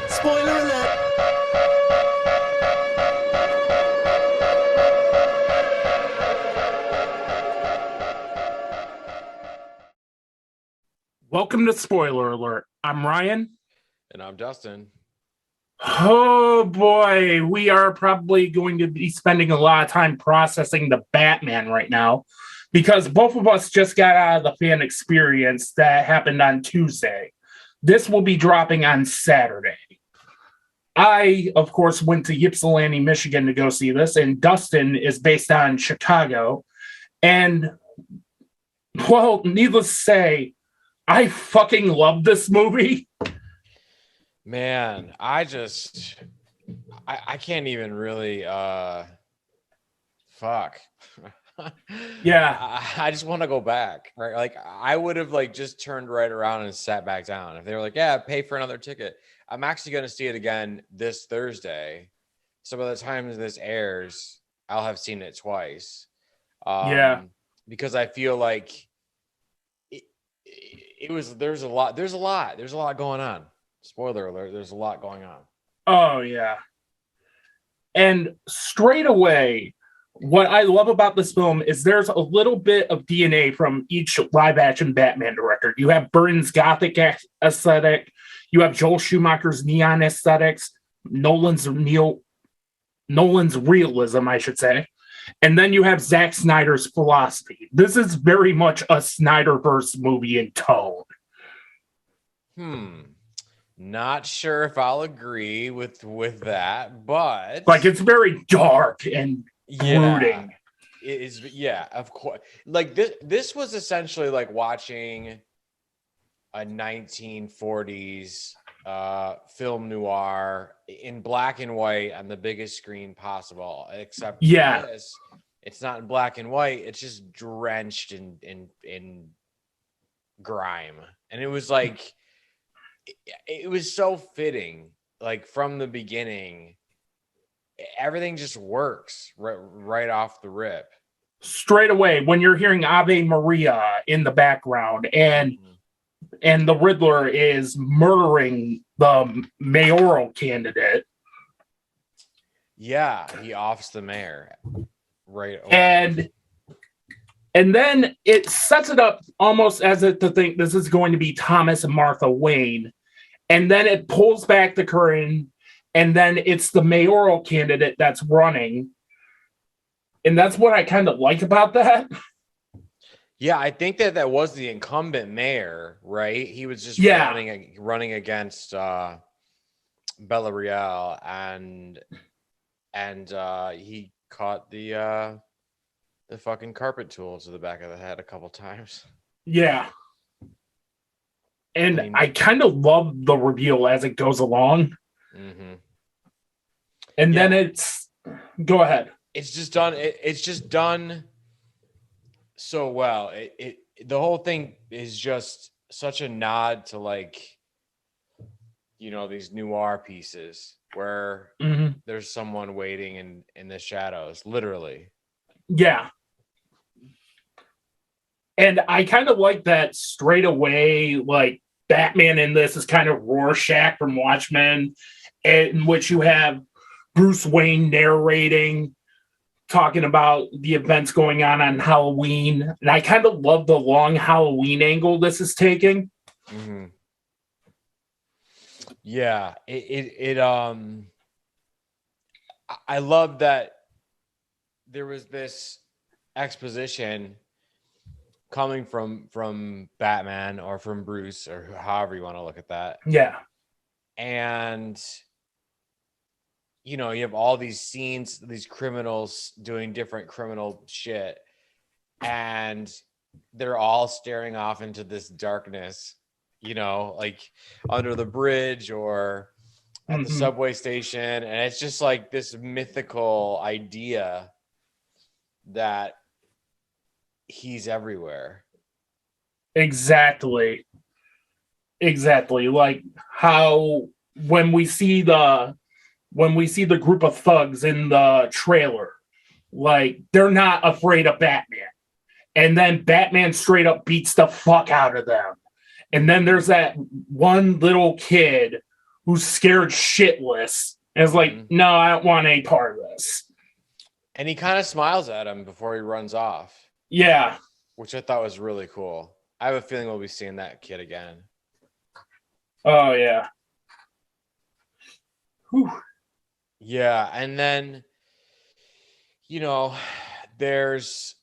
Spoiler alert! Welcome to Spoiler Alert. I'm Ryan. And I'm Dustin. Oh boy, we are probably going to be spending a lot of time processing the Batman right now because both of us just got out of the fan experience that happened on Tuesday. This will be dropping on Saturday. I, of course, went to Ypsilanti, Michigan to go see this, and Dustin is based on Chicago. And, well, needless to say, I fucking love this movie. Man, I can't even really fuck. Yeah. I just want to go back, right? Like I would have like just turned right around and sat back down if they were like, yeah, pay for another ticket. I'm actually going to see it again this Thursday. So by the time this airs, I'll have seen it twice. Yeah. Because I feel like there's a lot going on. Spoiler alert, there's a lot going on. Oh, yeah. And straight away, what I love about this film is there's a little bit of DNA from each live-action Batman director. You have Burton's Gothic aesthetic. You have Joel Schumacher's neon aesthetics. Nolan's realism, I should say. And then you have Zack Snyder's philosophy. This is very much a Snyderverse movie in tone. Not sure if I'll agree with that, but like it's very dark and brooding. It is, yeah, of course. Like this was essentially like watching a 1940s film noir in black and white on the biggest screen possible. Except this, it's not in black and white. It's just drenched in grime, and it was like. It was so fitting, like from the beginning. Everything just works right off the rip. Straight away, when you're hearing Ave Maria in the background, and the Riddler is murdering the mayoral candidate. Yeah, he offs the mayor right over. And then it sets it up almost as if to think this is going to be Thomas and Martha Wayne. And then it pulls back the curtain, and then it's the mayoral candidate that's running. And that's what I kind of like about that. Yeah, I think that was the incumbent mayor, right? He was just running against Villarreal, and he caught the fucking carpet tool to the back of the head a couple times. Yeah. And I kind of love the reveal as it goes along. Mm-hmm. And then it's... Go ahead. It's just done. It's just done so well. The whole thing is just such a nod to, like, you know, these noir pieces where there's someone waiting in the shadows, literally. Yeah. And I kind of like that straight away, like, Batman in this is kind of Rorschach from Watchmen, in which you have Bruce Wayne narrating, talking about the events going on Halloween. And I kind of love the long Halloween angle this is taking. Mm-hmm. Yeah, I love that there was this exposition coming from Batman or from Bruce or however you want to look at that. Yeah. And, you know, you have all these scenes, these criminals doing different criminal shit, and they're all staring off into this darkness, you know, like under the bridge or at the subway station. And it's just like this mythical idea that he's everywhere. Exactly. Like how when we see the group of thugs in the trailer, like they're not afraid of Batman. And then Batman straight up beats the fuck out of them. And then there's that one little kid who's scared shitless. And is like, no, I don't want any part of this. And he kind of smiles at him before he runs off. Yeah. Which I thought was really cool. I have a feeling we'll be seeing that kid again. Oh, yeah. Whew. Yeah, and then, there's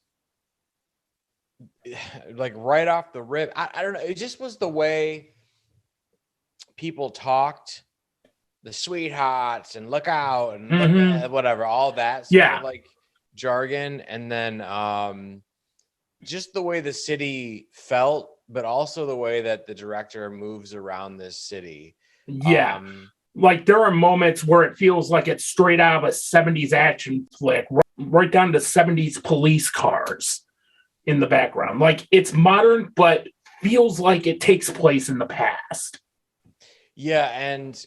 like right off the rip, I don't know, it just was the way people talked, the sweethearts and look out and whatever, all that sort of like jargon, and then just the way the city felt, but also the way that the director moves around this city. Yeah. Like there are moments where it feels like it's straight out of a 70s action flick, right down to 70s police cars in the background. Like it's modern, but feels like it takes place in the past. Yeah, and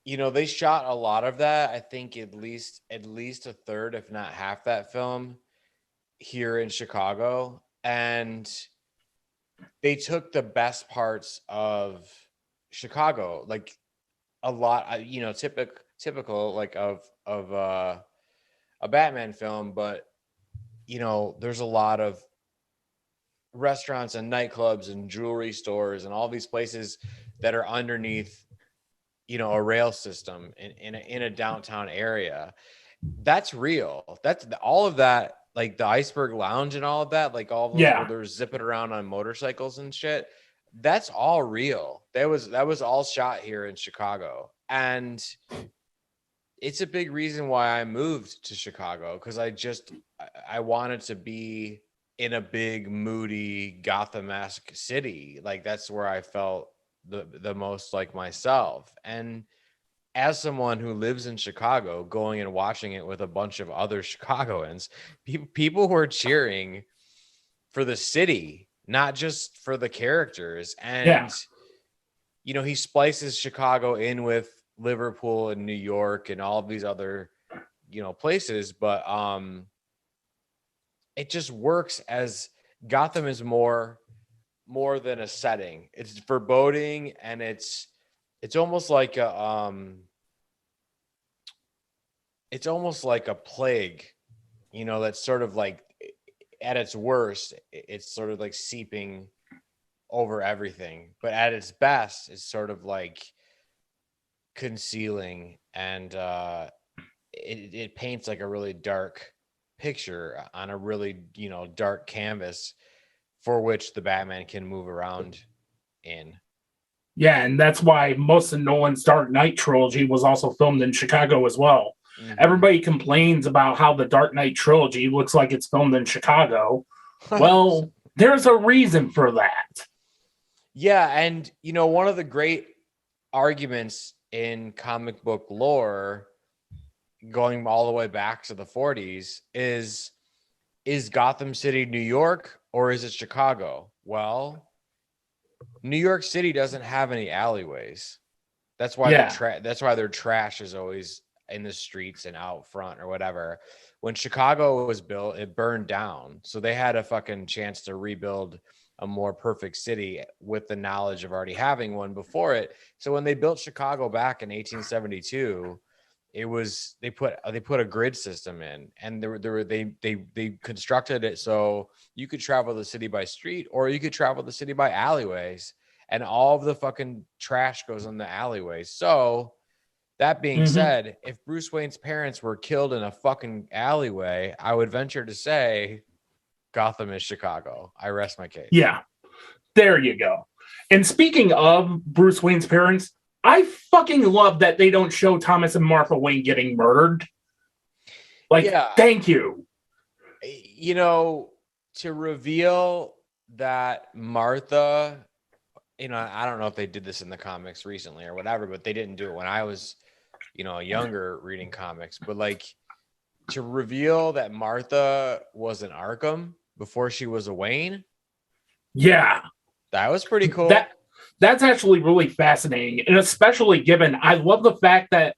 they shot a lot of that. I think at least a third, if not half, that film here in Chicago, and they took the best parts of Chicago, like a lot, typical like of a Batman film, but there's a lot of restaurants and nightclubs and jewelry stores and all these places that are underneath a rail system in a downtown area. That's real. That's all of that, like the Iceberg Lounge and all of that, like all those where they're zipping around on motorcycles and shit. That's all real. That was all shot here in Chicago. And it's a big reason why I moved to Chicago, because I wanted to be in a big, moody, Gotham-esque city. Like that's where I felt the most like myself. And as someone who lives in Chicago, going and watching it with a bunch of other Chicagoans, people were cheering for the city, not just for the characters. And he splices Chicago in with Liverpool and New York and all of these other places, but it just works as Gotham is more than a setting. It's foreboding, and it's almost like a plague, that's sort of like at its worst, it's sort of like seeping over everything, but at its best, it's sort of like concealing, and it paints like a really dark picture on a really dark canvas for which the Batman can move around in. Yeah, and that's why most of Nolan's Dark Knight trilogy was also filmed in Chicago as well. Everybody complains about how the Dark Knight trilogy looks like it's filmed in Chicago. Well, there's a reason for that. Yeah, and one of the great arguments in comic book lore, going all the way back to the 40s, is Gotham City New York or is it Chicago? Well, New York City doesn't have any alleyways. That's why that's why their trash is always in the streets and out front or whatever. When Chicago was built, it burned down. So they had a fucking chance to rebuild a more perfect city with the knowledge of already having one before it. So when they built Chicago back in 1872, it was they put a grid system in, and they constructed it so you could travel the city by street or you could travel the city by alleyways, and all of the fucking trash goes in the alleyways. So that being said, if Bruce Wayne's parents were killed in a fucking alleyway, I would venture to say Gotham is Chicago. I rest my case. Yeah, there you go. And speaking of Bruce Wayne's parents, I fucking love that they don't show Thomas and Martha Wayne getting murdered. Like, thank you. To reveal that Martha, I don't know if they did this in the comics recently or whatever, but they didn't do it when I was, younger reading comics. But like, to reveal that Martha was an Arkham before she was a Wayne. Yeah. That was pretty cool. That's actually really fascinating. And especially given, I love the fact that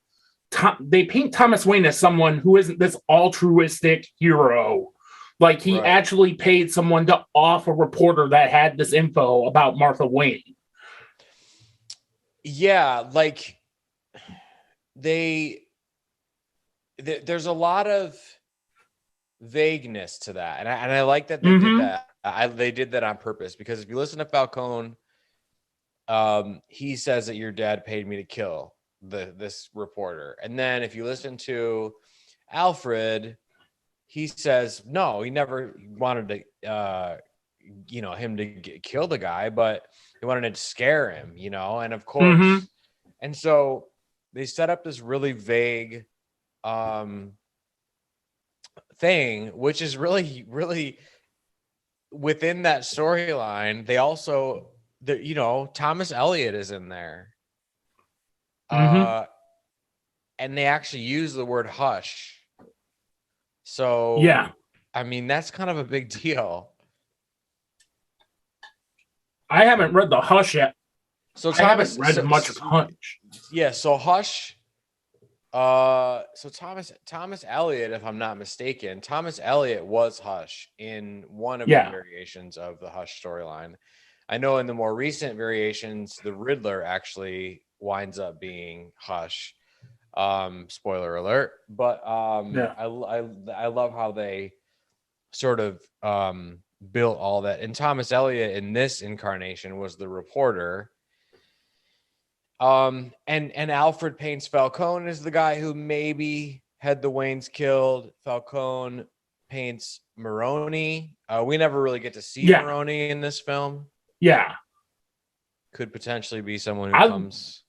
they paint Thomas Wayne as someone who isn't this altruistic hero. Like he actually paid someone to off a reporter that had this info about Martha Wayne. Yeah, like there's a lot of vagueness to that, and I like that they did Mm-hmm. that. They did that on purpose, because if you listen to Falcone, he says that your dad paid me to kill this reporter, and then if you listen to Alfred, he says no, he never wanted to, him to kill the guy, but he wanted to scare him, and of Mm-hmm. course, and so they set up this really vague um thing, which is really, really within that storyline. They also, Thomas Elliot is in there. Mm-hmm. And they actually use the word hush. So, Yeah. I mean, that's kind of a big deal. I haven't read the Hush yet. So I haven't Thomas, read much of Hush. so Hush. So Thomas Elliot, if I'm not mistaken, Thomas Elliot was Hush in one of the Yeah. variations of the Hush storyline. I know in the more recent variations, the Riddler actually winds up being Hush. Spoiler alert. But Yeah. I love how they sort of built all that. And Thomas Elliot in this incarnation was the reporter. And Alfred paints Falcone as the guy who maybe had the Waynes killed. Falcone paints Maroni. We never really get to see Yeah. Maroni in this film. Yeah. Could potentially be someone who comes.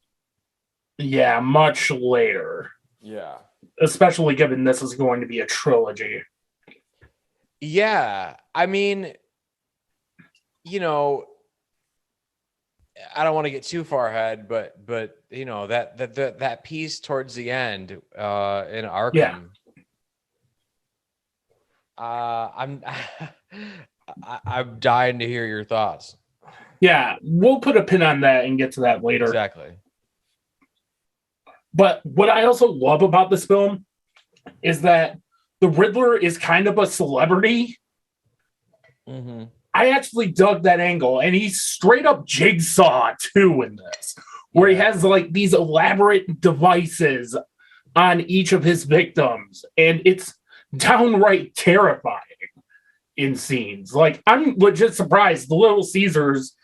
Yeah, much later. Yeah. Especially given this is going to be a trilogy. Yeah. I mean, I don't want to get too far ahead, but that piece towards the end in Arkham. Yeah. I'm I'm dying to hear your thoughts. Yeah, we'll put a pin on that and get to that later. Exactly. But what I also love about this film is that the Riddler is kind of a celebrity. Mm-hmm. I actually dug that angle, and he's straight up Jigsaw too in this, where he has like these elaborate devices on each of his victims, and it's downright terrifying in scenes. Like, I'm legit surprised the Little Caesars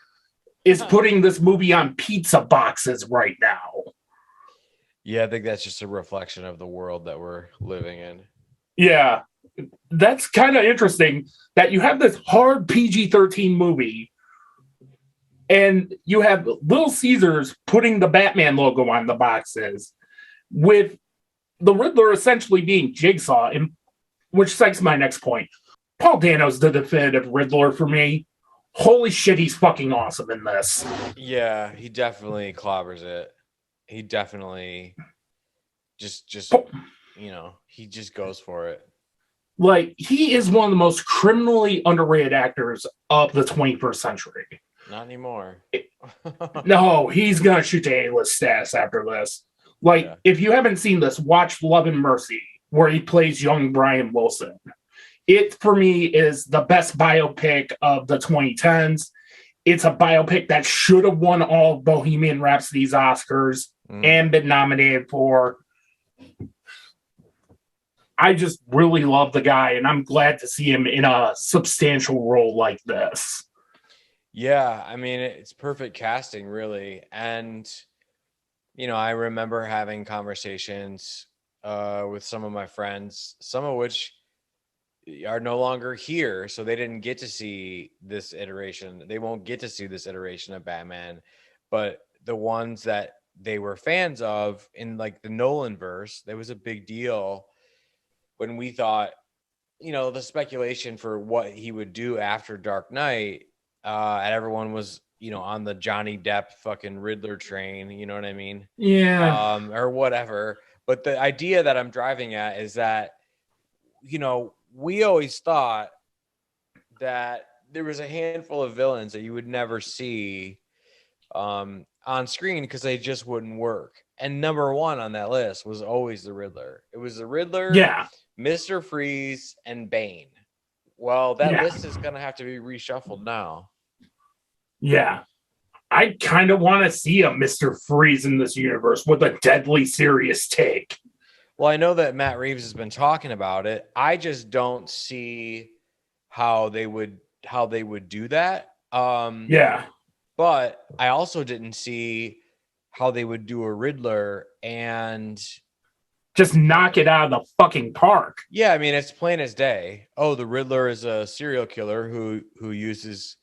is putting this movie on pizza boxes right now. Yeah, I think that's just a reflection of the world that we're living in. Yeah, that's kind of interesting that you have this hard PG-13 movie and you have Little Caesars putting the Batman logo on the boxes with the Riddler essentially being Jigsaw, which cites my next point. Paul Dano's the definitive Riddler for me. Holy shit, he's fucking awesome in this. Yeah, he definitely clobbers it. He definitely just he just goes for it. Like, he is one of the most criminally underrated actors of the 21st century. Not anymore. No, he's gonna shoot to A-list status after this. Like, if you haven't seen this, watch Love and Mercy, where he plays young Brian Wilson. It, for me, is the best biopic of the 2010s. It's a biopic that should have won all Bohemian Rhapsody's Oscars and been nominated for. I just really love the guy, and I'm glad to see him in a substantial role like this. Yeah, I mean, it's perfect casting, really. And, I remember having conversations with some of my friends, some of which are no longer here. So they didn't get to see this iteration. They won't get to see this iteration of Batman. But the ones that they were fans of in like the Nolan verse, there was a big deal when we thought, the speculation for what he would do after Dark Knight, and everyone was, on the Johnny Depp fucking Riddler train, you know what I mean? Yeah. Or whatever. But the idea that I'm driving at is that, we always thought that there was a handful of villains that you would never see on screen because they just wouldn't work. And number one on that list was always the Riddler. It was the Riddler, Mr. Freeze, and Bane. Well, that list is going to have to be reshuffled now. Yeah. I kind of want to see a Mr. Freeze in this universe with a deadly serious take. Well, I know that Matt Reeves has been talking about it. I just don't see how they would do that. Yeah. But I also didn't see how they would do a Riddler and Just knock it out of the fucking park. yeah, I mean it's plain as day. Oh, the Riddler is a serial killer who uses,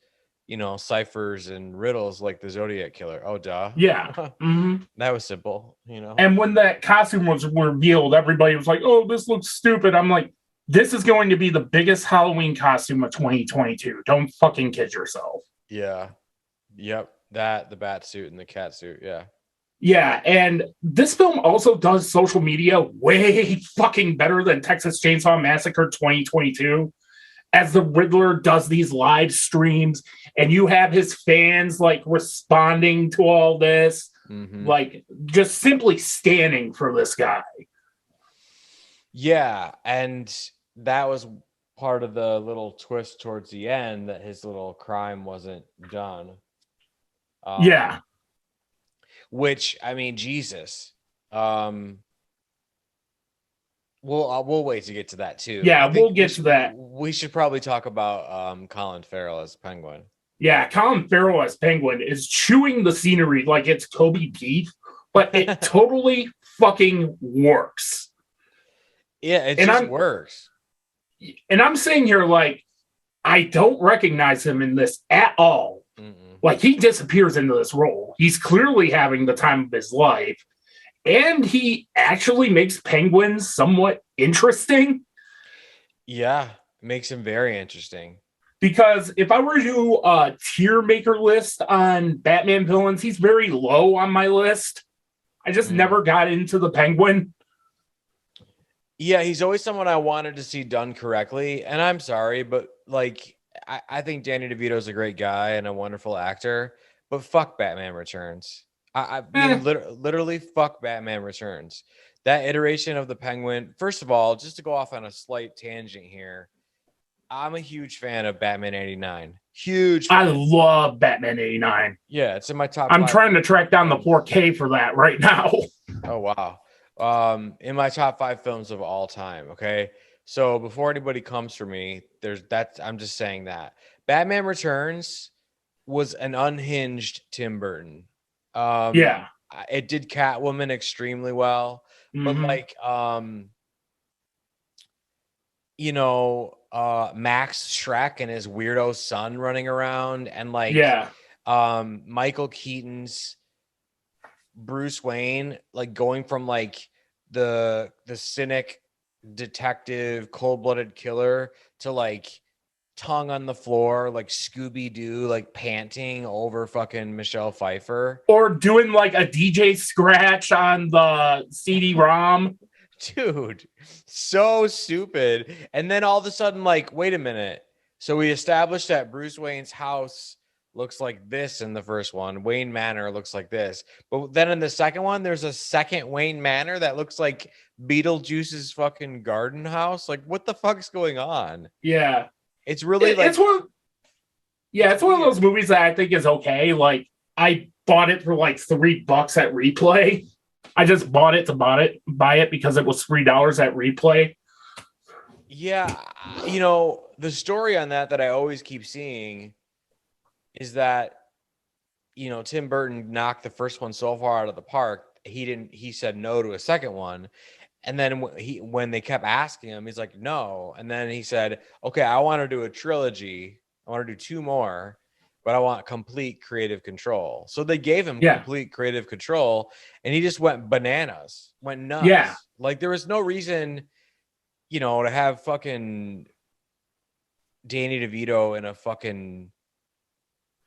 ciphers and riddles like the Zodiac killer. Oh, duh. Yeah. Mm-hmm. That was simple, And when that costume was revealed, everybody was like, oh, this looks stupid. I'm like, this is going to be the biggest Halloween costume of 2022. Don't fucking kid yourself. Yeah. Yep. That, the bat suit and the cat suit. Yeah. Yeah, and this film also does social media way fucking better than Texas Chainsaw Massacre 2022. As the Riddler does these live streams, and you have his fans like responding to all this, like just simply standing for this guy. Yeah, and that was part of the little twist towards the end that his little crime wasn't done. Yeah. Which, I mean, Jesus. We'll wait to get to that too. Yeah, we'll get to that. We should probably talk about Colin Farrell as Penguin. Yeah, Colin Farrell as Penguin is chewing the scenery like it's Kobe beef, but it totally fucking works. Yeah, it just works. And I'm saying here, like, I don't recognize him in this at all. Like, he disappears into this role. He's clearly having the time of his life. And he actually makes Penguin somewhat interesting. Yeah, makes him very interesting. Because if I were to do a tier maker list on Batman villains, he's very low on my list. I just never got into the Penguin. Yeah, he's always someone I wanted to see done correctly. And I'm sorry, but like, I think Danny DeVito's a great guy and a wonderful actor, but fuck Batman Returns. I mean, literally fuck Batman Returns. That iteration of the Penguin, first of all, just to go off on a slight tangent here, I'm a huge fan of Batman 89. Huge fan. I love Batman 89. Yeah, it's in my top I'm trying to track down the 4K for that right now. Oh, wow. In my top 5 films of all time, okay? So before anybody comes for me, I'm just saying that. Batman Returns was an unhinged Tim Burton. Yeah. It did Catwoman extremely well, but like Max Schreck and his weirdo son running around, and like Michael Keaton's Bruce Wayne, like going from like the cynic detective cold-blooded killer to like tongue on the floor like Scooby-Doo, like panting over fucking Michelle Pfeiffer, or doing like a DJ scratch on the CD-ROM. Dude, so stupid. And then all of a sudden, like, wait a minute, so we established that Bruce Wayne's house looks like this in the first one, Wayne Manor looks like this, but then in the second one there's a second Wayne Manor that looks like Beetlejuice's fucking garden house. Like, what the fuck's going on? Yeah, it's really it's one of those movies that I think is okay. Like, I bought it for like $3 at Replay. I just bought it to buy it because it was $3 at Replay. Yeah, the story on that I always keep seeing is that Tim Burton knocked the first one so far out of the park, he said no to a second one. And then when they kept asking him, he's like, no. And then he said, okay, I want to do a trilogy. I want to do 2 more, but I want complete creative control. So they gave him complete creative control, and he just went bananas, went nuts. Yeah. Like, there was no reason, to have fucking Danny DeVito in a fucking,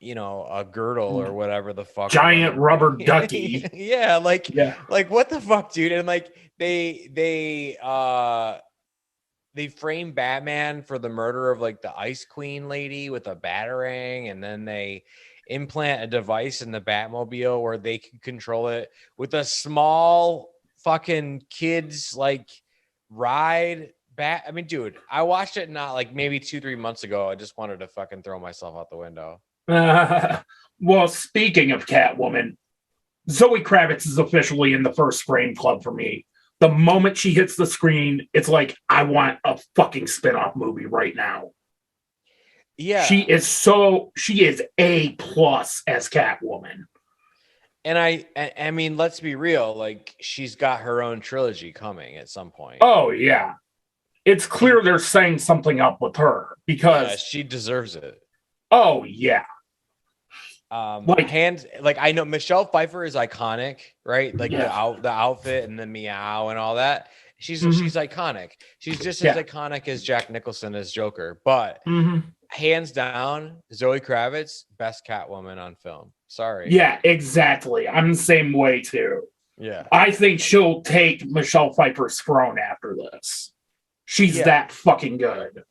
a girdle or whatever the fuck. Giant rubber ducky. Yeah. Like what the fuck, dude? And like, they frame Batman for the murder of like the Ice Queen lady with a batarang, and then they implant a device in the Batmobile where they can control it with a small fucking kids like ride bat. I mean, dude, I watched it not like maybe 2-3 months ago. I just wanted to fucking throw myself out the window. Well, speaking of Catwoman, Zoe Kravitz is officially in the first frame club for me. The moment she hits the screen, it's like, I want a fucking spin-off movie right now. Yeah. She is A plus as Catwoman. And I mean, let's be real, like she's got her own trilogy coming at some point. Oh yeah. It's clear they're setting something up with her because she deserves it. Oh yeah. I know Michelle Pfeiffer is iconic, right? Like the outfit and the meow and all that. She's iconic. She's just as iconic as Jack Nicholson as Joker, but hands down, Zoe Kravitz, best Catwoman on film. Sorry. Yeah, exactly. I'm the same way too. Yeah. I think she'll take Michelle Pfeiffer's throne after this. She's that fucking good.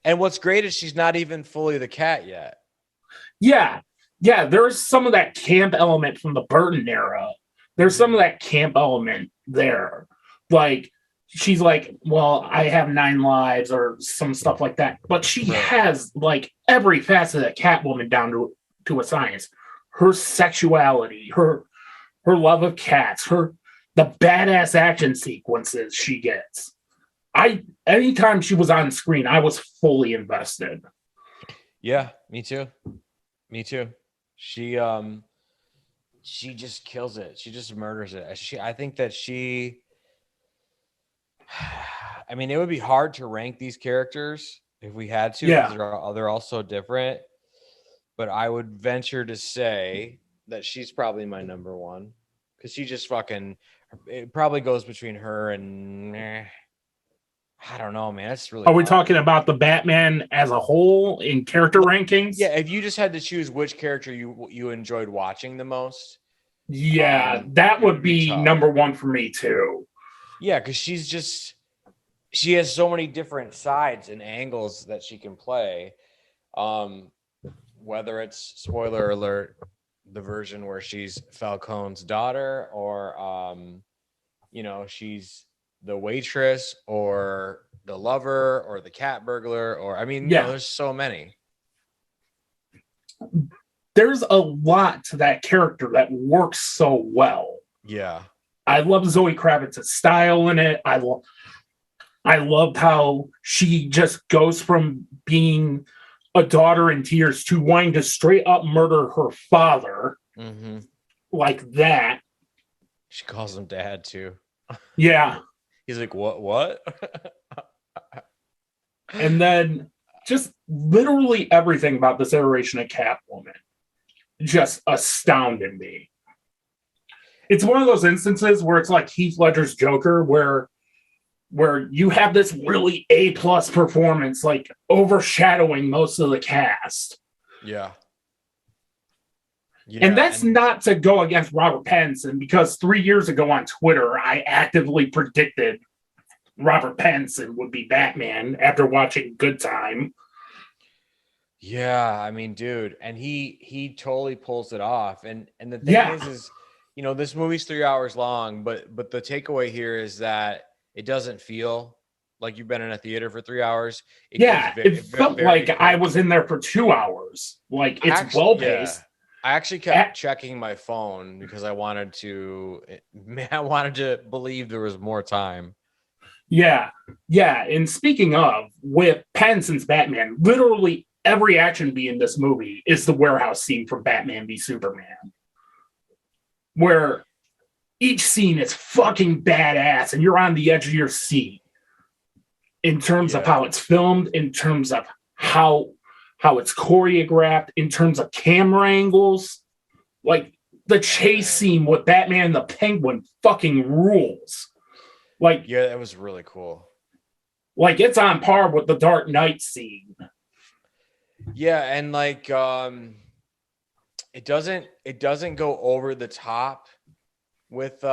And what's great is she's not even fully the cat yet. Yeah. Yeah, there's some of that camp element from the Burton era. There's some of that camp element there. Like, she's like, well, I have 9 lives or some stuff like that. But she has, like, every facet of Catwoman down to a science. Her sexuality, her love of cats, the badass action sequences she gets. Anytime she was on screen, I was fully invested. Yeah, me too. She just kills it. She just murders it. I think that I mean, it would be hard to rank these characters if we had to, because they're all so different. But I would venture to say that she's probably my number one, because she just it probably goes between her and I don't know, man. It's really. Are we talking about the Batman as a whole in character rankings? Yeah, if you just had to choose which character you enjoyed watching the most. Yeah, that would be number one for me too. Yeah, because she has so many different sides and angles that she can play. Whether it's, spoiler alert, the version where she's Falcone's daughter, or she's the waitress or the lover or the cat burglar, or there's so many. There's a lot to that character that works so well. Yeah. I love Zoe Kravitz's style in it. I love how she just goes from being a daughter in tears to wanting to straight up murder her father. Like that. She calls him dad too. Yeah. He's like, what? And then just literally everything about this iteration of Catwoman just astounded me. It's one of those instances where it's like Heath Ledger's Joker, where you have this really A+ performance, like overshadowing most of the cast. Yeah. And that's not to go against Robert Pattinson, because 3 years ago on Twitter, I actively predicted Robert Pattinson would be Batman after watching Good Time. Yeah, I mean, dude, and he totally pulls it off. And the thing is, this movie's 3 hours long, but the takeaway here is that it doesn't feel like you've been in a theater for 3 hours. It felt like quick. I was in there for 2 hours. Like, it's well-paced. I actually kept checking my phone because I wanted to believe there was more time. Yeah. And speaking of, with Pattinson's Batman, literally every action beat in this movie is the warehouse scene from Batman v Superman, where each scene is fucking badass and you're on the edge of your seat in terms of how it's filmed, in terms of how it's choreographed, in terms of camera angles. Like, the chase scene with Batman and the Penguin fucking rules. Like, yeah, that was really cool. Like, it's on par with the Dark Knight scene. Yeah, and like it doesn't go over the top with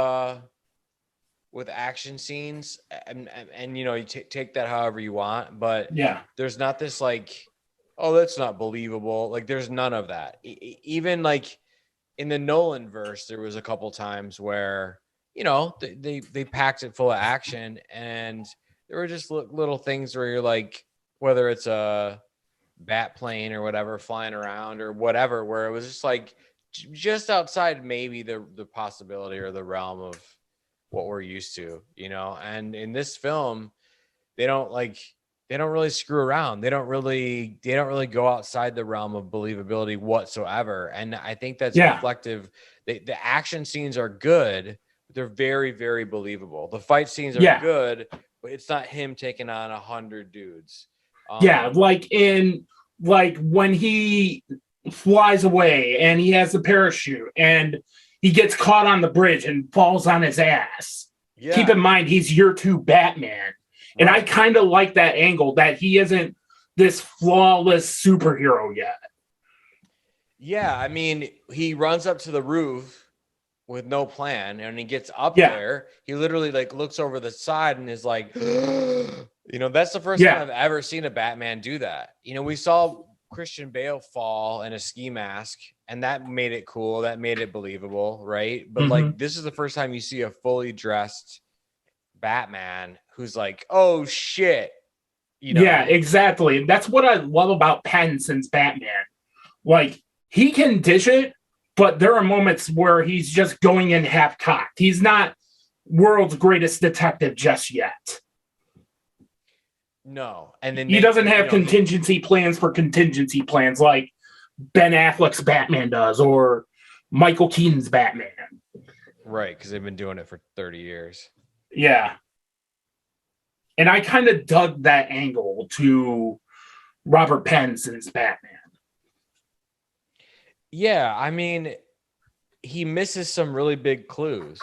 action scenes, and you take that however you want, but there's not this like, oh, that's not believable. Like, there's none of that. Even like in the Nolan verse, there was a couple times where they packed it full of action, and there were just little things where you're like, whether it's a bat plane or whatever flying around or whatever, where it was just like just outside maybe the possibility or the realm of what we're used to, you know. And in this film, they don't really screw around. They don't really go outside the realm of believability whatsoever. And I think that's reflective. The action scenes are good, but they're very, very believable. The fight scenes are good, but it's not him taking on 100 dudes. Like when he flies away and he has the parachute and he gets caught on the bridge and falls on his ass. Yeah. Keep in mind, he's year 2 Batman. Right. And I kind of like that angle that he isn't this flawless superhero yet. Yeah, I mean, he runs up to the roof with no plan, and he gets up there. He literally like looks over the side and is like, you know, that's the first time I've ever seen a Batman do that. You know, we saw Christian Bale fall in a ski mask, and that made it cool. That made it believable, right? But like, this is the first time you see a fully dressed Batman who's like, oh shit. You know? Yeah, exactly. That's what I love about Pattinson's Batman. Like, he can dish it, but there are moments where he's just going in half-cocked. He's not world's greatest detective just yet. No. And then he doesn't have contingency plans for contingency plans like Ben Affleck's Batman does or Michael Keaton's Batman. Right, because they've been doing it for 30 years. Yeah. And I kind of dug that angle to Robert Pattinson's Batman. Yeah, I mean, he misses some really big clues.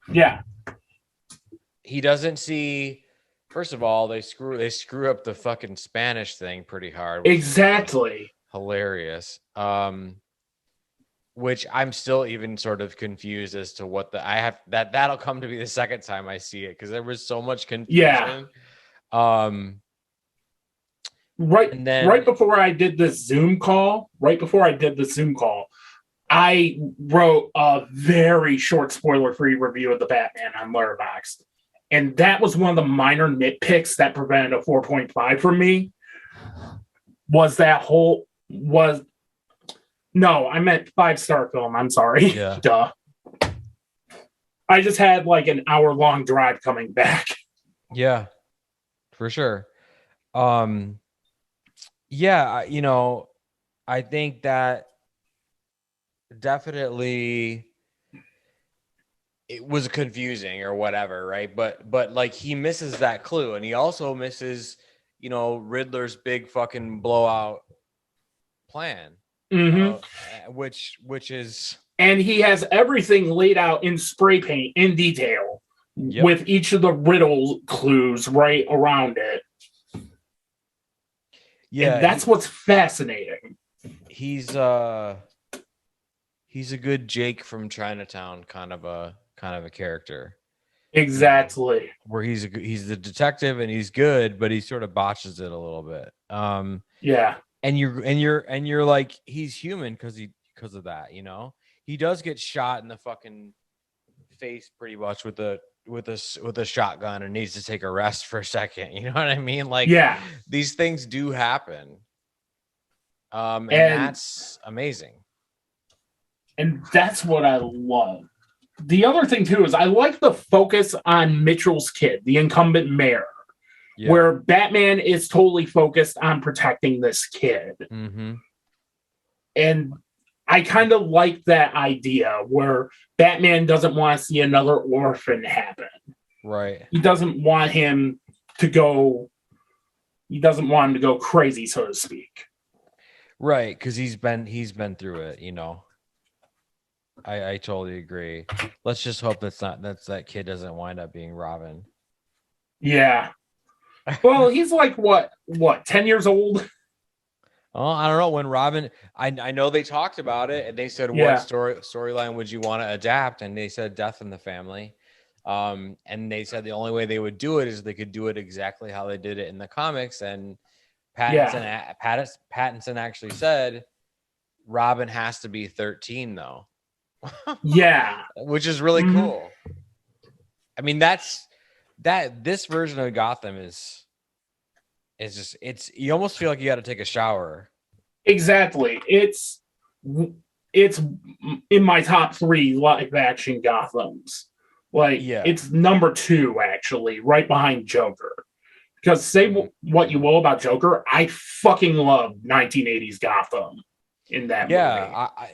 Yeah. He doesn't see, first of all, they screw up the fucking Spanish thing pretty hard. Exactly. Hilarious. Which I'm still even sort of confused as to what that'll come to be the second time I see it, because there was so much confusion. Yeah. Right before I did this Zoom call, I wrote a very short spoiler-free review of the Batman on Letterboxd. And that was one of the minor nitpicks that prevented a 4.5 from me. No, I meant 5-star film. I'm sorry. Yeah. Duh. I just had like an hour-long drive coming back. Yeah, for sure. Yeah, you know, I think that definitely it was confusing or whatever, right? But like, he misses that clue, and he also misses, you know, Riddler's big fucking blowout plan. Which is, and he has everything laid out in spray paint in detail with each of the riddle clues right around it. Yeah, and that's what's fascinating. He's a good Jake from Chinatown kind of a character. Exactly. Where he's the detective and he's good, but he sort of botches it a little bit. Yeah. And you're like, he's human because of that, you know. He does get shot in the fucking face pretty much with a shotgun and needs to take a rest for a second. You know what I mean? Like, yeah, these things do happen. And that's amazing. And that's what I love. The other thing too is I like the focus on Mitchell's kid, the incumbent mayor. Yeah. Where Batman is totally focused on protecting this kid. Mm-hmm. And I kind of like that idea where Batman doesn't want to see another orphan happen. Right. He doesn't want him to go crazy, so to speak. Right, because he's been through it, you know. I totally agree. Let's just hope that kid doesn't wind up being Robin. Yeah. Well, he's like what 10 years old? Oh, I don't know. When Robin, I know they talked about it, and they said, what storyline would you want to adapt? And they said Death in the Family. And they said the only way they would do it is they could do it exactly how they did it in the comics. And Pattinson actually said Robin has to be 13 though. Yeah. Which is really cool. I mean, this version of Gotham is it's you almost feel like you got to take a shower. Exactly. It's in my top 3 live action Gothams. Like, Yeah. it's number 2 actually, right behind Joker. Because say what you will about Joker, I fucking love 1980s Gotham in that movie.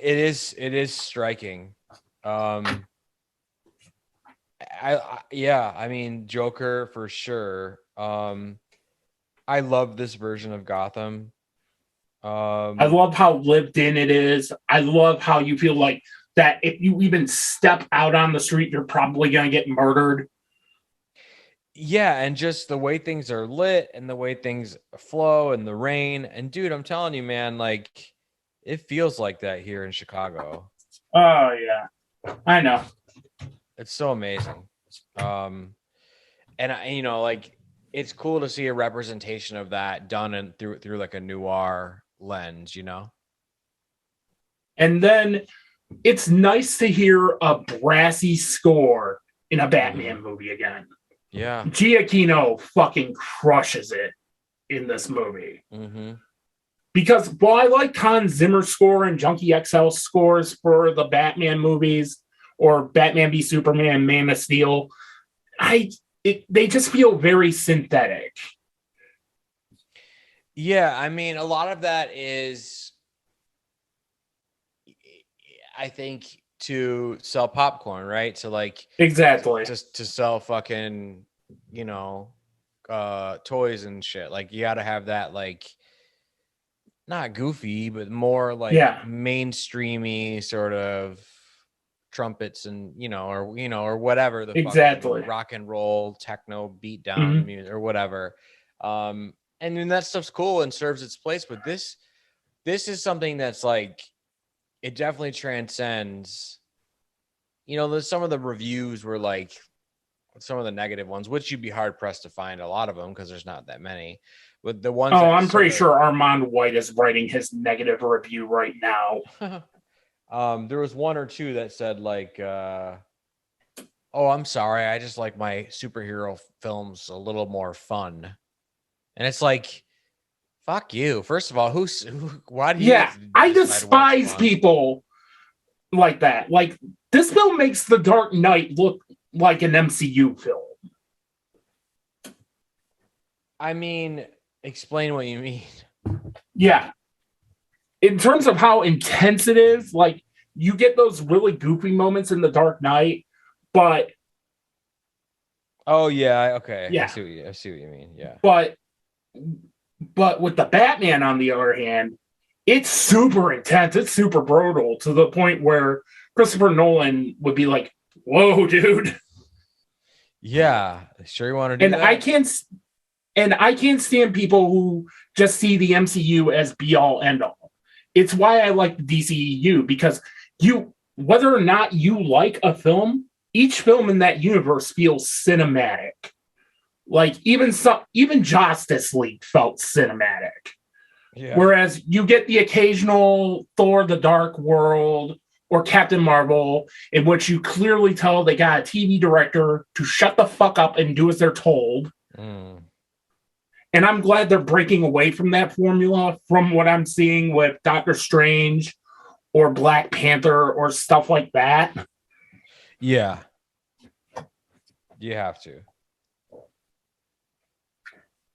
It is striking. I mean, Joker for sure. I love this version of Gotham. I love how lived in it is. I love how you feel like that if you even step out on the street, you're probably going to get murdered. Yeah, and just the way things are lit and the way things flow and the rain. And dude, I'm telling you, man, like it feels like that here in Chicago. Oh, yeah. I know. It's so amazing. And like it's cool to see a representation of that done through like a noir lens, And then it's nice to hear a brassy score in a Batman movie again. Yeah. Giacchino fucking crushes it in this movie. Mm-hmm. Because while I like Hans Zimmer's score and Junkie XL scores for the Batman movies or Batman v Superman, Man of Steel, they just feel very synthetic. Yeah, I mean, a lot of that is, I think, to sell popcorn, right? So like exactly to sell fucking, toys and shit. Like you got to have that like not goofy, but more like mainstreamy sort of trumpets and or whatever the exactly fucking rock and roll techno beat down music or whatever. And then that stuff's cool and serves its place, but this is something that's like it definitely transcends. Some of the reviews were like some of the negative ones, which you'd be hard pressed to find a lot of them because there's not that many. But the ones, I'm pretty sure Armand White is writing his negative review right now. There was one or two that said like, "Oh, I'm sorry, I just like my superhero films a little more fun," and it's like, "Fuck you!" First of all, why do you? Yeah, I despise people like that. Like this film makes The Dark Knight look like an MCU film. I mean, explain what you mean. Yeah. In terms of how intense it is, like you get those really goofy moments in The Dark Knight, but oh yeah, okay. Yeah. I see what you mean. Yeah. But with the Batman, on the other hand, it's super intense. It's super brutal to the point where Christopher Nolan would be like, "Whoa, dude." Yeah, sure you want to do and that? I can't stand people who just see the MCU as be all end all. It's why I like the DCEU, because whether or not you like a film, each film in that universe feels cinematic. Like even Justice League felt cinematic. Yeah. Whereas you get the occasional Thor: The Dark World or Captain Marvel, in which you clearly tell they got a TV director to shut the fuck up and do as they're told. And I'm glad they're breaking away from that formula from what I'm seeing with Doctor Strange or Black Panther or stuff like that. Yeah. You have to.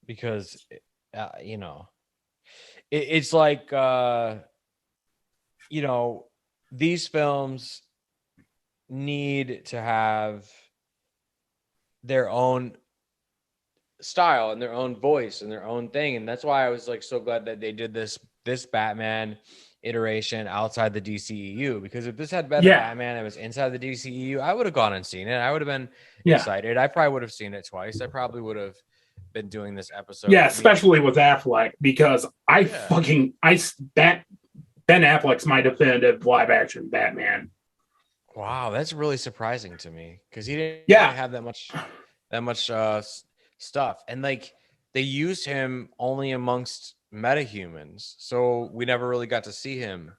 Because, it's like, these films need to have their own style and their own voice and their own thing, and that's why I was like so glad that they did this Batman iteration outside the DCEU, because if this had better Batman and it was inside the DCEU, I would have gone and seen it. I would have been excited. I probably would have seen it twice. I probably would have been doing this episode. Yeah, especially with Affleck, because Ben Affleck's my definitive live action Batman. Wow, that's really surprising to me because he didn't really have that much stuff, and like they used him only amongst metahumans, so we never really got to see him.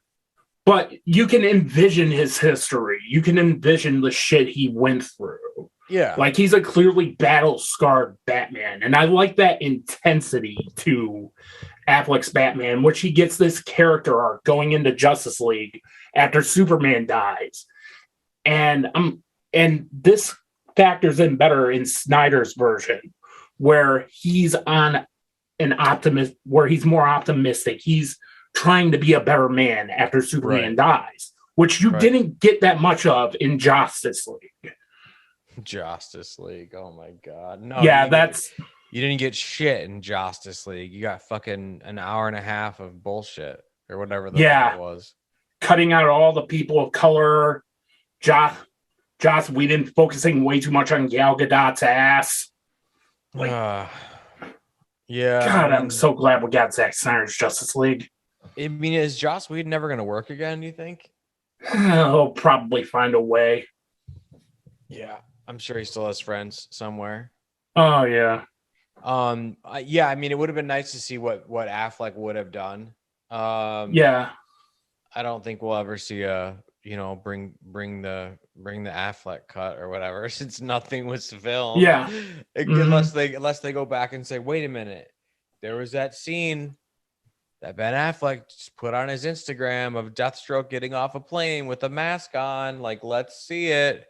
But you can envision his history. You can envision the shit he went through. Yeah. Like he's a clearly battle-scarred Batman. And I like that intensity to Affleck's Batman, which he gets this character arc going into Justice League after Superman dies. And this factors in better in Snyder's version, where he's on an optimist, where he's more optimistic. He's trying to be a better man after Superman dies, which you didn't get that much of in Justice League. Justice League. Oh my God. No, Yeah, you didn't get shit in Justice League. You got fucking an hour and a half of bullshit or whatever the fuck it was. Cutting out all the people of color, Joss Whedon focusing way too much on Gal Gadot's ass. Like, yeah. God, I'm so glad we got Zack Snyder's Justice League. I mean, is Joss Whedon never going to work again, do you think? He'll probably find a way. Yeah. I'm sure he still has friends somewhere. Oh, yeah. Yeah, I mean, it would have been nice to see what Affleck would have done. Yeah. I don't think we'll ever see bring the Affleck cut or whatever, since nothing was filmed. Yeah. Unless they go back and say, wait a minute, there was that scene that Ben Affleck just put on his Instagram of Deathstroke getting off a plane with a mask on. Like, let's see it.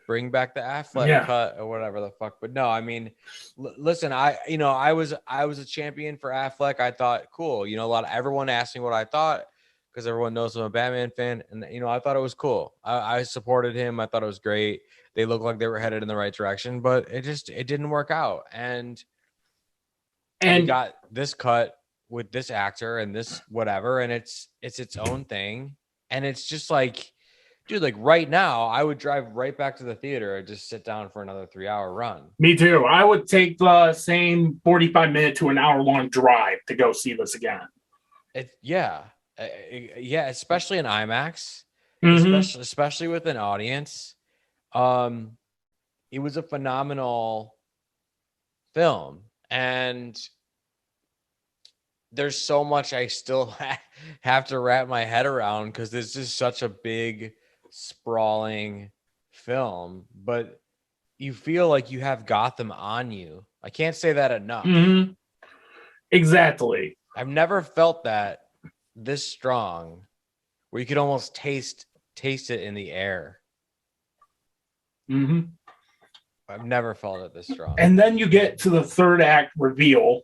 Bring back the Affleck cut or whatever the fuck. But no, I mean, listen, I was a champion for Affleck. I thought, cool. Everyone asked me what I thought, because everyone knows I'm a Batman fan. And, I thought it was cool. I supported him. I thought it was great. They looked like they were headed in the right direction, but it didn't work out. And we got this cut with this actor and this whatever, and it's its own thing. And it's just like, dude, like right now, I would drive right back to the theater and just sit down for another 3-hour run. Me too. I would take the same 45-minute to an hour-long drive to go see this again. Yeah, especially in IMAX, especially with an audience. It was a phenomenal film, and there's so much I still have to wrap my head around, because this is such a big, sprawling film, but you feel like you have Gotham on you. I can't say that enough. Mm-hmm. Exactly. I've never felt that this strong, where you could almost taste it in the air. Mm-hmm. I've never felt it this strong. And then you get to the third act reveal.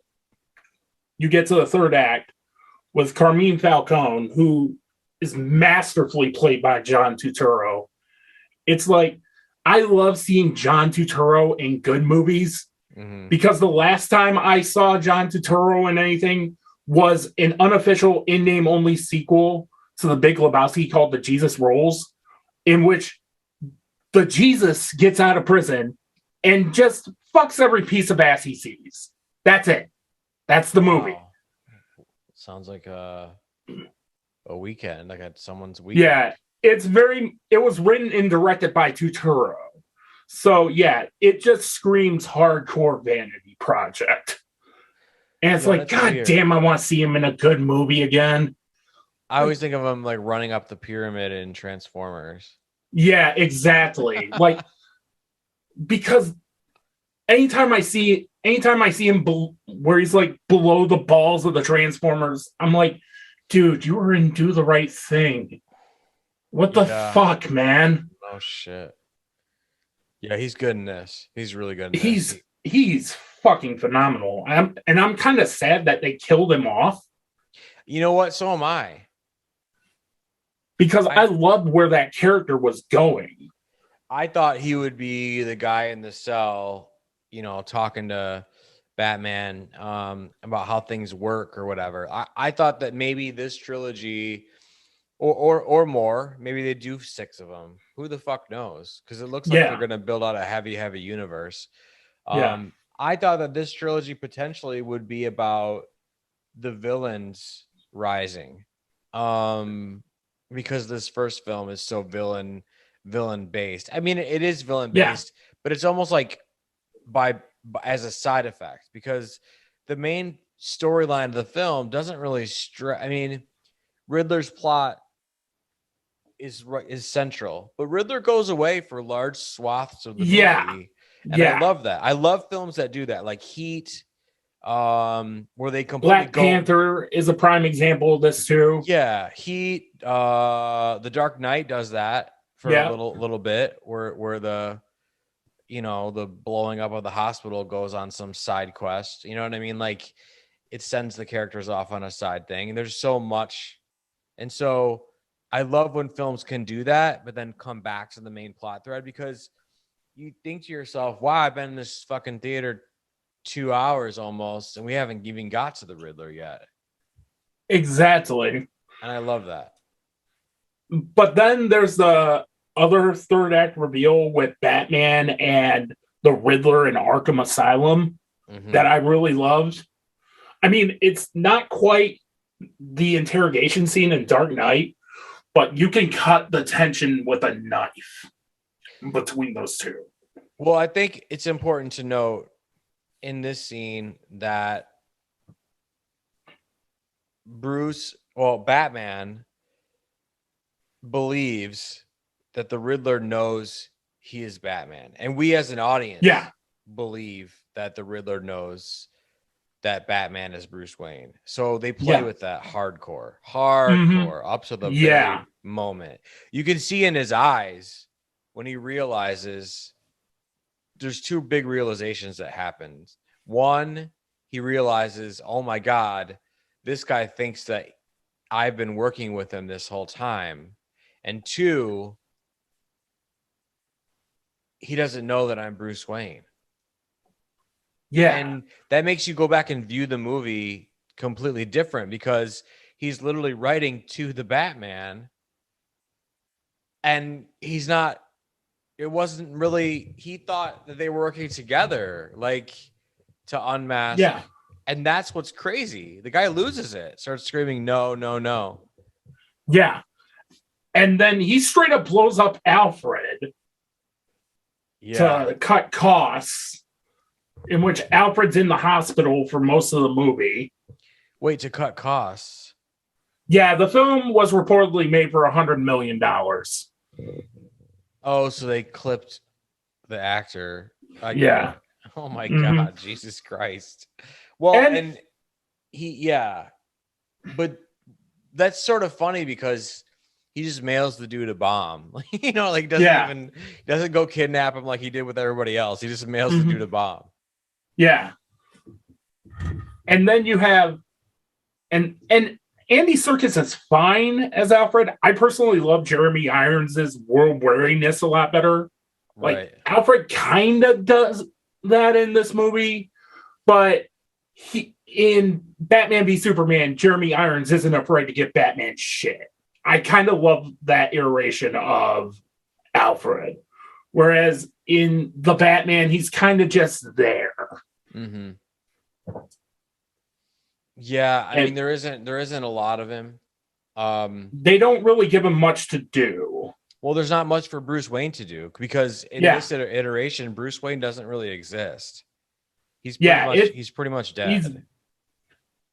You get to the third act with Carmine Falcone, who is masterfully played by John Turturro. It's like, I love seeing John Turturro in good movies, because the last time I saw John Turturro in anything was an unofficial in-name only sequel to The Big Lebowski called The Jesus Rolls, in which the Jesus gets out of prison and just fucks every piece of ass he sees. That's it. That's the movie. Wow. Sounds like a weekend, like at someone's weekend. Yeah, it was written and directed by Turturro. So yeah, it just screams hardcore vanity project. And it's like, God weird. damn, I want to see him in a good movie again. I always think of him like running up the pyramid in Transformers. Yeah, exactly. Like, because anytime I see him where he's like below the balls of the Transformers, I'm like, dude, you were in Do the Right Thing. What the fuck, man? Oh shit. Yeah, he's good in this. He's really good in this. He's fucking phenomenal. I'm kind of sad that they killed him off. You know what? So am I. Because I loved where that character was going. I thought he would be the guy in the cell, talking to Batman about how things work or whatever. I thought that maybe this trilogy or more, maybe they do 6 of them. Who the fuck knows? Because it looks like they're going to build out a heavy universe. I thought that this trilogy potentially would be about the villains rising. Because this first film is so villain based. I mean, it is villain based, but it's almost like as a side effect, because the main storyline of the film doesn't really I mean, Riddler's plot is central, but Riddler goes away for large swaths of the movie. And I Yeah. love that. I love films that do that, like Heat, where they completely Black Panther is a prime example of this too. Yeah, Heat, The Dark Knight does that for a little bit, where the the blowing up of the hospital goes on some side quest. You know what I mean? Like, it sends the characters off on a side thing, and there's so much. And so I love when films can do that, but then come back to the main plot thread, because you think to yourself, wow, I've been in this fucking theater 2 hours almost, and we haven't even got to the Riddler yet. Exactly. And I love that. But then there's the other third act reveal with Batman and the Riddler in Arkham Asylum that I really loved. I mean, it's not quite the interrogation scene in Dark Knight, but you can cut the tension with a knife between those two. Well, I think it's important to note in this scene that Batman believes that the Riddler knows he is Batman. And we as an audience believe that the Riddler knows that Batman is Bruce Wayne. So they play with that hardcore up to the very moment. You can see in his eyes when he realizes there's two big realizations that happen. One, he realizes, oh my God, this guy thinks that I've been working with him this whole time. And two, he doesn't know that I'm Bruce Wayne. Yeah. And that makes you go back and view the movie completely different, because he's literally writing to the Batman, and he's not, it wasn't really, he thought that they were working together, like, to unmask. Yeah. And that's what's crazy. The guy loses it, starts screaming, no, no, no. Yeah. And then he straight up blows up Alfred to cut costs, in which Alfred's in the hospital for most of the movie. Wait, to cut costs? Yeah, the film was reportedly made for $100 million. Oh, so they clipped the actor. Oh my God, Jesus Christ. Well, and he, but that's sort of funny because he just mails the dude a bomb. Like doesn't go kidnap him like he did with everybody else. He just mails the dude a bomb. Yeah. And then you have, and Andy Serkis is fine as Alfred. I personally love Jeremy Irons' world weariness a lot better. Like, Alfred kind of does that in this movie, but in Batman v Superman, Jeremy Irons isn't afraid to give Batman shit. I kind of love that iteration of Alfred. Whereas in the Batman, he's kind of just there. Mm-hmm. Yeah, I mean, there isn't a lot of him. They don't really give him much to do. Well, there's not much for Bruce Wayne to do, because in this iteration, Bruce Wayne doesn't really exist. He's pretty much dead.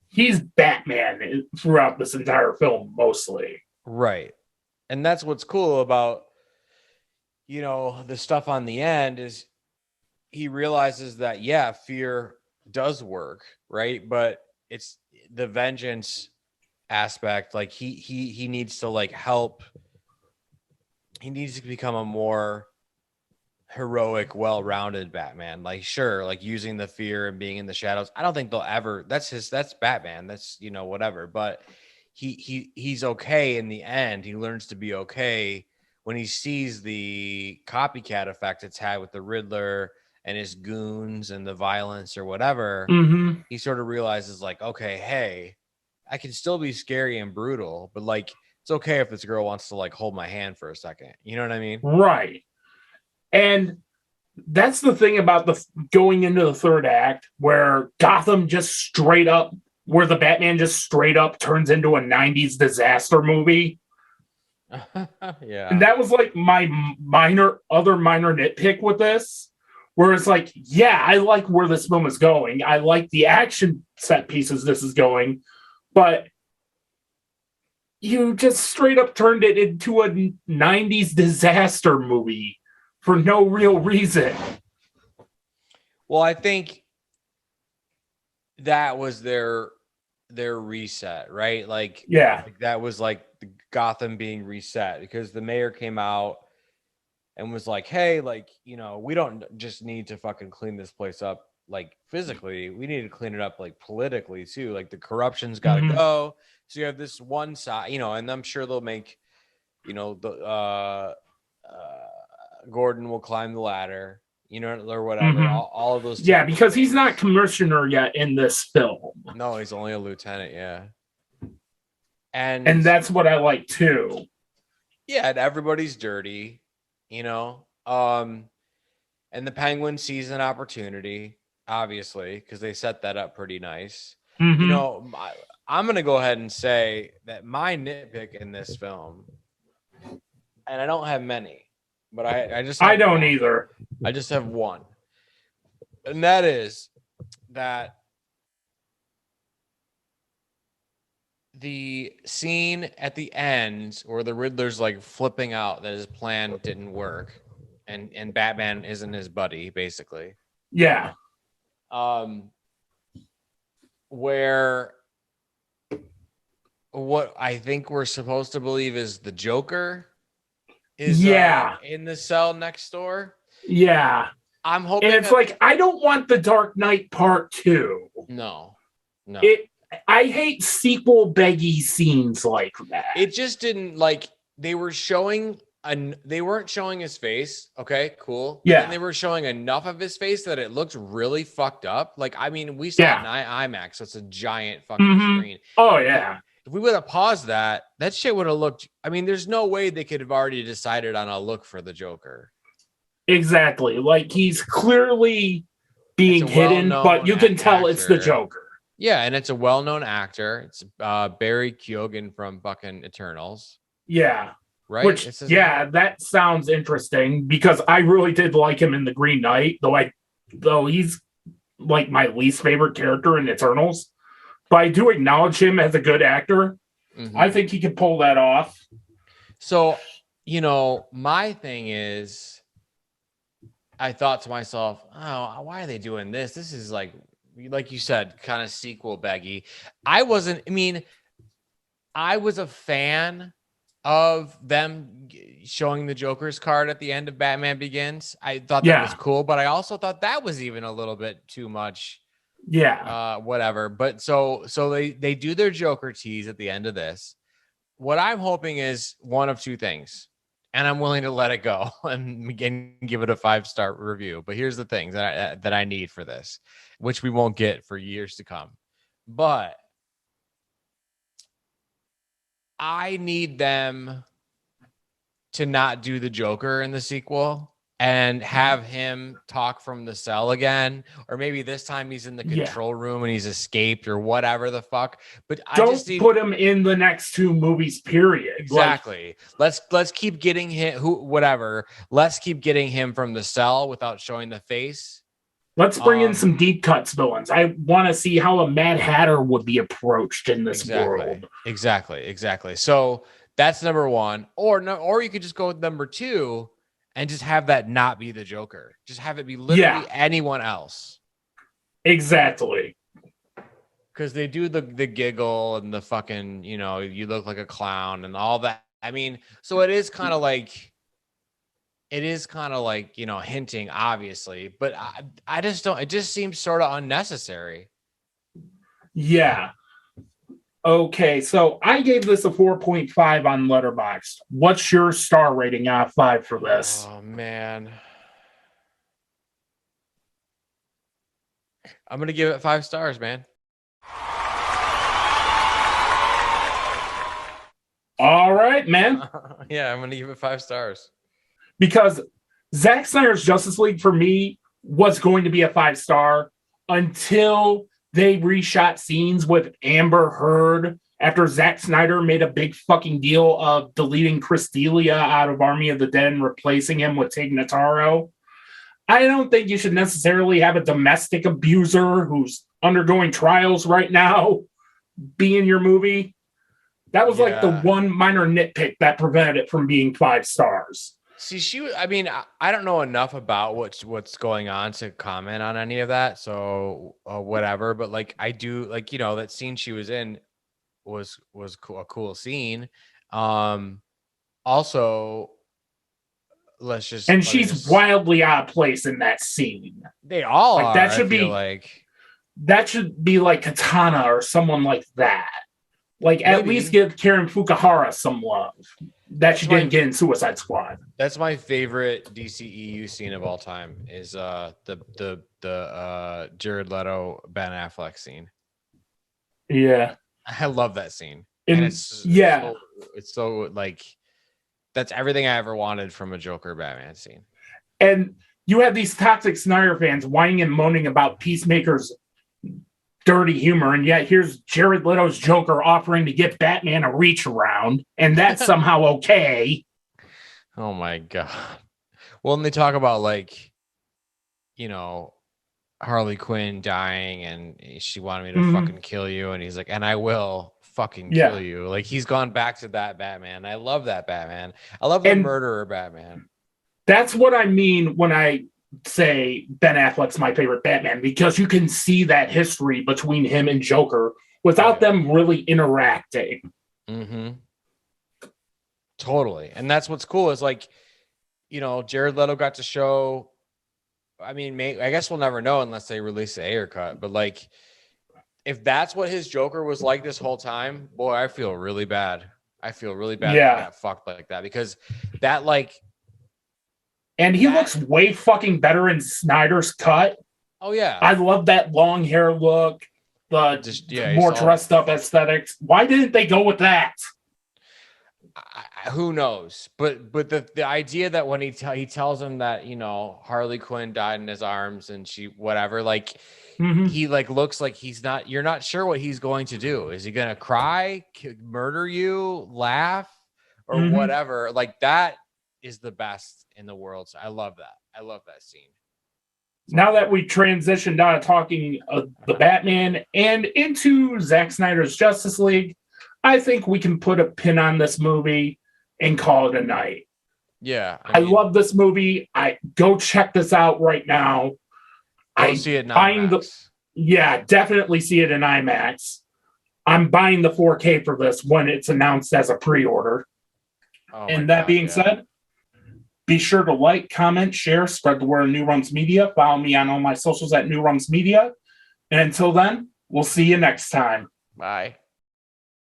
He's Batman throughout this entire film, mostly. Right. And that's what's cool about, the stuff on the end is he realizes that, fear does work, right? But it's the vengeance aspect. Like he needs to help. He needs to become a more heroic, well-rounded Batman. Using the fear and being in the shadows. I don't think they'll ever. That's Batman. That's whatever. But he's okay in the end. He learns to be okay when he sees the copycat effect it's had with the Riddler and his goons and the violence or whatever. He sort of realizes okay, hey, I can still be scary and brutal, but it's okay if this girl wants to hold my hand for a second. You know what I mean? Right. And that's the thing about going into the third act, where Gotham just straight up, where the Batman just straight up turns into a 90s disaster movie. Yeah. And that was my minor nitpick with this, where it's I like where this film is going. I like the action set pieces this is going, but you just straight up turned it into a 90s disaster movie for no real reason. Well, I think that was their reset, right? Like that was like the Gotham being reset because the mayor came out and was like, hey, like, you know, we don't just need to fucking clean this place up like physically, we need to clean it up like politically too. Like the corruption's got to go. So you have this one side, you know, and I'm sure they'll make, you know, the Gordon will climb the ladder, you know, or whatever. All of those. Yeah, because he's not commissioner yet in this film. No, he's only a lieutenant. Yeah. And that's what I like too. Yeah, and everybody's dirty, you know. And the Penguin sees an opportunity, obviously, because they set that up pretty nice. You know, I'm gonna go ahead and say that my nitpick in this film, and I don't have many, but I don't either. I just have one, and that is that the scene at the end where the Riddler's like flipping out that his plan didn't work and Batman isn't his buddy, basically. Yeah. Where what I think we're supposed to believe is the Joker is in the cell next door. Yeah. I'm hoping and it's like, I don't want the Dark Knight Part 2. No. I hate sequel beggy scenes like that. It just didn't like they weren't showing his face. Okay, cool. Yeah. And they were showing enough of his face that it looked really fucked up. Like, I mean, we saw it in IMAX, so it's a giant fucking screen. Oh, yeah. If we would have paused that shit would have looked. I mean, there's no way they could have already decided on a look for the Joker. Exactly. Like, he's clearly being hidden, but you can tell it's the Joker. Yeah, and it's a well-known actor. It's Barry Keoghan from fucking Eternals. Yeah. Right? Which, that sounds interesting because I really did like him in The Green Knight, though he's like my least favorite character in Eternals. But I do acknowledge him as a good actor. I think he could pull that off. So, you know, my thing is, I thought to myself, oh, why are they doing this? This is like you said, kind of sequel beggy. I was a fan of them showing the Joker's card at the end of Batman Begins. I thought that was cool, but I also thought that was even a little bit too much. Yeah. Whatever. But so they do their Joker tease at the end of this. What I'm hoping is one of two things, and I'm willing to let it go and give it a 5-star review. But here's the things that I need for this, which we won't get for years to come. But I need them to not do the Joker in the sequel and have him talk from the cell again, or maybe this time he's in the control room and he's escaped or whatever the fuck. But don't put him in the next 2 movies, period. Exactly. Let's keep getting him Let's keep getting him from the cell without showing the face. Let's bring in some deep cuts villains. I want to see how a Mad Hatter would be approached in this world. Exactly. So that's number one. Or you could just go with number 2 and just have that not be the Joker. Just have it be literally anyone else. Exactly. Because they do the giggle and the fucking, you know, you look like a clown and all that. I mean, so it is kind of like, you know, hinting, obviously, but I just don't, it just seems sort of unnecessary. Yeah. Okay, so I gave this a 4.5 on Letterboxd. What's your star rating out of 5 for this? Oh, man. I'm going to give it 5 stars, man. All right, man. Yeah, I'm going to give it 5 stars. Because Zack Snyder's Justice League, for me, was going to be a 5-star until they reshot scenes with Amber Heard after Zack Snyder made a big fucking deal of deleting Chris D'Elia out of Army of the Dead and replacing him with Tig Notaro. I don't think you should necessarily have a domestic abuser who's undergoing trials right now be in your movie. That was like the one minor nitpick that prevented it from being 5 stars. See, I mean, I don't know enough about what's going on to comment on any of that. So whatever, but like I do, like, that scene she was in was cool, a cool scene. Also, And let me she's just. wildly out of place in that scene. They all Like are. I feel like that should be like Katana or someone like that. Like at maybe least give Karen Fukuhara some love that she that's my didn't get in Suicide Squad. that's my favorite DCEU scene of all time is the Jared Leto Ben Affleck scene. Yeah. I love that scene. And And yeah. it's so like that's everything I ever wanted from a Joker Batman scene. And you have these toxic Snyder fans whining and moaning about Peacemaker's dirty humor, and yet here's Jared Leto's Joker offering to get Batman a reach around, and that's somehow okay. Oh my god. Well, and they talk about like, Harley Quinn dying and she wanted me to fucking kill you, and he's like, and I will fucking kill you. Like he's gone back to that Batman. I love that Batman. I love the murderer Batman. That's what I mean when I say Ben Affleck's my favorite Batman, because you can see that history between him and Joker without them really interacting. Totally. And that's what's cool is like, Jared Leto got to show, I mean, I guess we'll never know unless they release the Ayer cut, but like, if that's what his Joker was like this whole time, boy, I feel really bad. I feel really bad that he got fucked like that, because that like, and he looks way fucking better in Snyder's cut. Oh yeah, I love that long hair look, the more dressed up aesthetics. Why didn't they go with that? Who knows? But the idea that when he tells him that Harley Quinn died in his arms and she whatever, like he like looks like you're not sure what he's going to do. Is he gonna cry, murder you, laugh, or whatever? Like that is the best in the world. So I love that. I love that scene. Now that we transitioned out of talking the Batman and into Zack Snyder's Justice League, I think we can put a pin on this movie and call it a night. Yeah. I love this movie. Go check this out right now. Go see it in IMAX. Definitely see it in IMAX. I'm buying the 4K for this when it's announced as a pre-order. And that being said, be sure to like, comment, share, spread the word of New Runs Media. Follow me on all my socials at New Runs Media. And until then, we'll see you next time. Bye.